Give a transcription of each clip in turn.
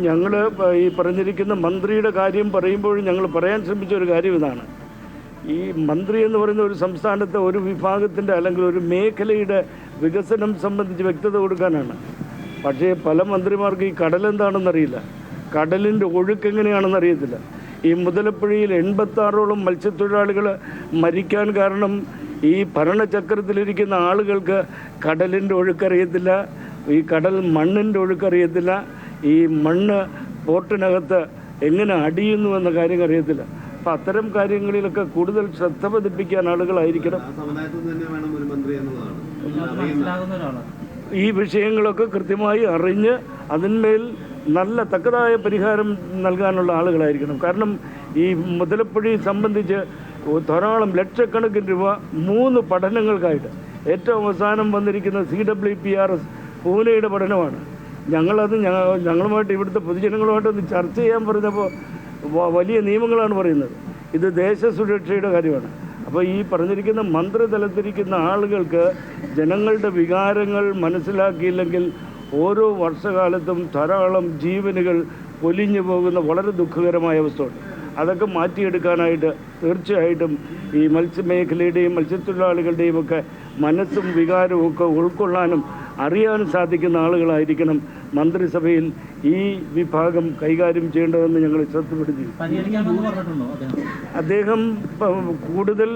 ഞങ്ങൾ ഈ പറഞ്ഞിരിക്കുന്ന മന്ത്രിയുടെ കാര്യം പറയുമ്പോൾ ഞങ്ങൾ പറയാൻ ശ്രമിച്ച ഒരു കാര്യം ഇതാണ്. ഈ മന്ത്രി എന്ന് പറയുന്ന ഒരു സംസ്ഥാനത്തെ ഒരു വിഭാഗത്തിൻ്റെ അല്ലെങ്കിൽ ഒരു മേഖലയുടെ വികസനം സംബന്ധിച്ച് വ്യക്തത കൊടുക്കാനാണ്. പക്ഷേ പല മന്ത്രിമാർക്ക് ഈ കടലെന്താണെന്നറിയില്ല, കടലിൻ്റെ ഒഴുക്ക് എങ്ങനെയാണെന്ന് അറിയത്തില്ല. ഈ മുതലപ്പുഴയിൽ 86ഓളം മത്സ്യത്തൊഴിലാളികൾ മരിക്കാൻ കാരണം ഈ ഭരണചക്രത്തിലിരിക്കുന്ന ആളുകൾക്ക് കടലിൻ്റെ ഒഴുക്കറിയത്തില്ല, ഈ കടൽ മണ്ണിൻ്റെ ഒഴുക്കറിയത്തില്ല, ഈ മണ്ണ് പോർട്ടിനകത്ത് എങ്ങനെ അടിയുന്നു എന്ന കാര്യം അറിയത്തില്ല. അപ്പം അത്തരം കാര്യങ്ങളിലൊക്കെ കൂടുതൽ ശ്രദ്ധ പതിപ്പിക്കാൻ ആളുകളായിരിക്കണം. ഈ വിഷയങ്ങളൊക്കെ കൃത്യമായി അറിഞ്ഞ് അതിന്മേൽ നല്ല തക്കതായ പരിഹാരം നൽകാനുള്ള ആളുകളായിരിക്കണം. കാരണം ഈ മുതലപ്പുഴയെ സംബന്ധിച്ച് ധാരാളം ലക്ഷക്കണക്കിന് രൂപ 3 പഠനങ്ങൾക്കായിട്ട് ഏറ്റവും അവസാനം വന്നിരിക്കുന്ന CWPRS പൂനെയുടെ പഠനമാണ്. ഞങ്ങളുമായിട്ട് ഇവിടുത്തെ പൊതുജനങ്ങളുമായിട്ടൊന്ന് ചർച്ച ചെയ്യാൻ പറഞ്ഞപ്പോൾ വലിയ നിയമങ്ങളാണ് പറയുന്നത്. ഇത് ദേശസുരക്ഷയുടെ കാര്യമാണ്. അപ്പോൾ ഈ പറഞ്ഞിരിക്കുന്ന മന്ത്രിതലത്തിരിക്കുന്ന ആളുകൾക്ക് ജനങ്ങളുടെ വികാരങ്ങൾ മനസ്സിലാക്കിയില്ലെങ്കിൽ ഓരോ വർഷകാലത്തും ധാരാളം ജീവനുകൾ പൊലിഞ്ഞു പോകുന്ന വളരെ ദുഃഖകരമായ അവസ്ഥയുണ്ട്. അതൊക്കെ മാറ്റിയെടുക്കാനായിട്ട് തീർച്ചയായിട്ടും ഈ മത്സ്യമേഖലയുടെയും മത്സ്യത്തൊഴിലാളികളുടെയും ഒക്കെ മനസ്സും വികാരവും ഒക്കെ ഉൾക്കൊള്ളാനും അറിയാനും സാധിക്കുന്ന ആളുകളായിരിക്കണം മന്ത്രിസഭയിൽ ഈ വിഭാഗം കൈകാര്യം ചെയ്യേണ്ടതെന്ന് ഞങ്ങൾ ശ്രദ്ധപ്പെടുത്തി. അദ്ദേഹം കൂടുതൽ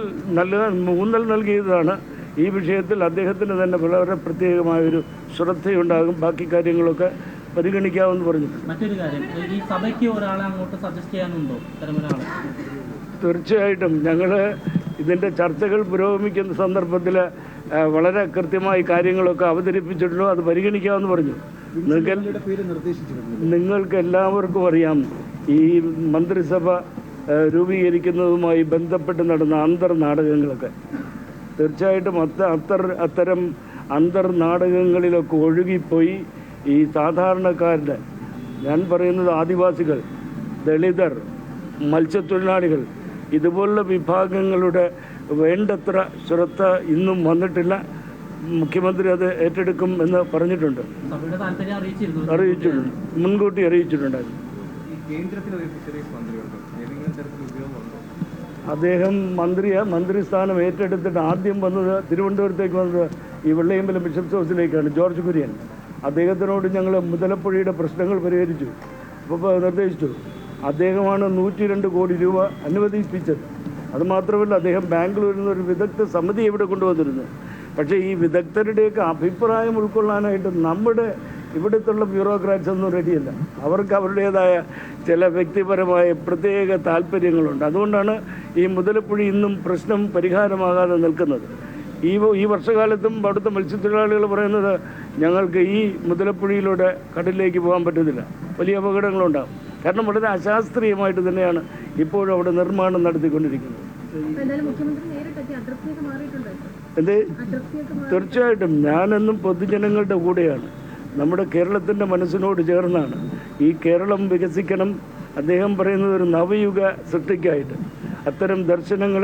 ഊന്നൽ നൽകിയതാണ് ഈ വിഷയത്തിൽ. അദ്ദേഹത്തിന് തന്നെ വളരെ പ്രത്യേകമായൊരു ശ്രദ്ധയുണ്ടാകും. ബാക്കി കാര്യങ്ങളൊക്കെ പരിഗണിക്കാമെന്ന് പറഞ്ഞു. മറ്റൊരു കാര്യം, ഈ സഭയ്ക്ക് ഒരാളെ അങ്ങോട്ട് സജസ്റ്റ് ചെയ്യാനുണ്ടോ? തീർച്ചയായിട്ടും ഞങ്ങൾ ഇതിൻ്റെ ചർച്ചകൾ പുരോഗമിക്കുന്ന സന്ദർഭത്തിൽ വളരെ കൃത്യമായി കാര്യങ്ങളൊക്കെ അവതരിപ്പിച്ചിട്ടുണ്ടോ, അത് പരിഗണിക്കാമെന്ന് പറഞ്ഞു. നിങ്ങൾക്ക് എല്ലാവർക്കും അറിയാം ഈ മന്ത്രിസഭ രൂപീകരിക്കുന്നതുമായി ബന്ധപ്പെട്ട് നടന്ന അന്തർനാടകങ്ങളൊക്കെ. തീർച്ചയായിട്ടും അത്തരം അന്തർനാടകങ്ങളിലൊക്കെ ഒഴുകിപ്പോയി ഈ സാധാരണക്കാരുടെ, ഞാൻ പറയുന്നത് ആദിവാസികൾ, ദളിതർ, മത്സ്യത്തൊഴിലാളികൾ, ഇതുപോലുള്ള വിഭാഗങ്ങളുടെ വേണ്ടത്ര ശ്രദ്ധ ഇന്നും വന്നിട്ടില്ല. മുഖ്യമന്ത്രി അത് ഏറ്റെടുക്കും എന്ന് പറഞ്ഞിട്ടുണ്ട്, അറിയിച്ചിട്ടുണ്ട്, മുൻകൂട്ടി അറിയിച്ചിട്ടുണ്ടായിരുന്നു. അദ്ദേഹം മന്ത്രിസ്ഥാനം ഏറ്റെടുത്തിട്ട് ആദ്യം വന്നത് തിരുവനന്തപുരത്തേക്ക് വന്നത് ഈ വെള്ളയമ്പലം ബിഷപ്സ് ഹൗസിലേക്കാണ്. ജോർജ് കുര്യൻ അദ്ദേഹത്തിനോട് ഞങ്ങൾ മുതലപ്പുഴയുടെ പ്രശ്നങ്ങൾ പരിഹരിച്ചു, അപ്പോൾ നിർദ്ദേശിച്ചു. അദ്ദേഹമാണ് 102 കോടി രൂപ അനുവദിപ്പിച്ചത്. അതുമാത്രമല്ല, അദ്ദേഹം ബാംഗ്ലൂരിൽ നിന്ന് ഒരു വിദഗ്ധ സമിതി ഇവിടെ കൊണ്ടുവന്നിരുന്നു. പക്ഷേ ഈ വിദഗ്ധരുടെയൊക്കെ അഭിപ്രായം ഉൾക്കൊള്ളാനായിട്ട് നമ്മുടെ ഇവിടുത്തുള്ള ബ്യൂറോക്രാറ്റ്സ് ഒന്നും റെഡിയല്ല. അവർക്ക് അവരുടേതായ ചില വ്യക്തിപരമായ പ്രത്യേക താല്പര്യങ്ങളുണ്ട്. അതുകൊണ്ടാണ് ഈ മുതലപ്പുഴ ഇന്നും പ്രശ്നം പരിഹാരമാകാതെ നിൽക്കുന്നത്. ഈ വർഷകാലത്തും അവിടുത്തെ മത്സ്യത്തൊഴിലാളികൾ പറയുന്നത് ഞങ്ങൾക്ക് ഈ മുതലപ്പുഴയിലൂടെ കടലിലേക്ക് പോകാൻ പറ്റുന്നില്ല, വലിയ അപകടങ്ങളുണ്ടാകും. കാരണം വളരെ അശാസ്ത്രീയമായിട്ട് തന്നെയാണ് ഇപ്പോഴും അവിടെ നിർമ്മാണം നടത്തിക്കൊണ്ടിരിക്കുന്നത്. തീർച്ചയായിട്ടും ഞാനെന്നും പൊതുജനങ്ങളുടെ കൂടെയാണ്, നമ്മുടെ കേരളത്തിൻ്റെ മനസ്സിനോട് ചേർന്നാണ്. ഈ കേരളം വികസിക്കണം. അദ്ദേഹം പറയുന്നത് ഒരു നവയുഗ സൃഷ്ടിക്കായിട്ട് അത്തരം ദർശനങ്ങൾ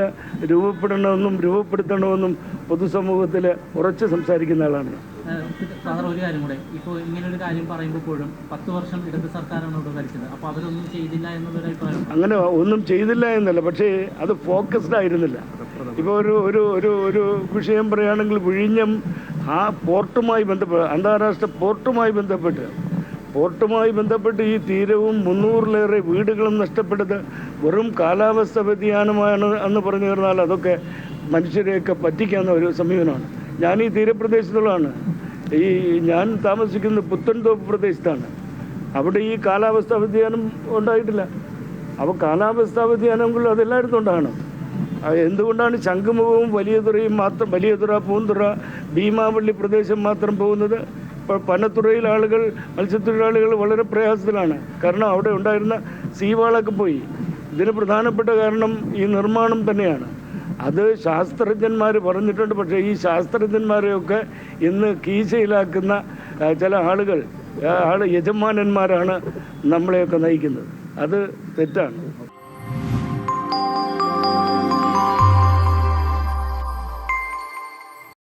രൂപപ്പെടുത്തണമെന്നും പൊതുസമൂഹത്തിൽ ഉറച്ച് സംസാരിക്കുന്ന ആളാണ്. ഒരു കാര്യം കൂടെ, ഇപ്പോൾ ഇങ്ങനെ ഒരു കാര്യം പറയുമ്പോഴും 10 വർഷം ഇടത് സർക്കാരാണ് ഇവിടെ ഭരിച്ചത്, അപ്പോൾ അവരൊന്നും ചെയ്തില്ല എന്നൊരു അഭിപ്രായം. അങ്ങനെ ഒന്നും ചെയ്തില്ല എന്നല്ല, പക്ഷേ അത് ഫോക്കസ്ഡ് ആയിരുന്നില്ല. ഇപ്പോൾ ഒരു വിഷയം പറയുകയാണെങ്കിൽ വിഴിഞ്ഞം ആ പോർട്ടുമായി ബന്ധപ്പെട്ട്, അന്താരാഷ്ട്ര പോർട്ടുമായി ബന്ധപ്പെട്ട് ഈ തീരവും 300-ലേറെ വീടുകളും നഷ്ടപ്പെട്ടത് വെറും കാലാവസ്ഥ വ്യതിയാനമാണ് എന്ന് പറഞ്ഞു കഴിഞ്ഞാൽ അതൊക്കെ മനുഷ്യരെയൊക്കെ പറ്റിക്കാവുന്ന ഒരു സമീപനമാണ്. ഞാൻ ഈ തീരപ്രദേശത്തുള്ളതാണ്. ഞാൻ താമസിക്കുന്നത് പുത്തൻതോപ്പ് പ്രദേശത്താണ്. അവിടെ ഈ കാലാവസ്ഥാ വ്യതിയാനം ഉണ്ടായിട്ടില്ല. അപ്പോൾ കാലാവസ്ഥാ വ്യതിയാനങ്ങൾ അതെല്ലായിടത്തും ഉണ്ടാകണം. എന്തുകൊണ്ടാണ് ശംഖുമുഖവും വലിയതുറ, പൂന്തുറ, ഭീമാവള്ളി പ്രദേശം മാത്രം പോകുന്നത്? ഇപ്പോൾ പനത്തുറയിൽ മത്സ്യത്തൊഴിലാളികൾ വളരെ പ്രയാസത്തിലാണ്. കാരണം അവിടെ ഉണ്ടായിരുന്ന സീവാളൊക്കെ പോയി. ഇതിന് പ്രധാനപ്പെട്ട കാരണം ഈ നിർമ്മാണം തന്നെയാണ്. അത് ശാസ്ത്രജ്ഞന്മാർ പറഞ്ഞിട്ടുണ്ട്. പക്ഷേ ഈ ശാസ്ത്രജ്ഞന്മാരെയൊക്കെ ഇന്ന് കീശയിലാക്കുന്ന ചില യജമാനന്മാരാണ് നമ്മളെയൊക്കെ നയിക്കുന്നത്. അത് തെറ്റാണ്.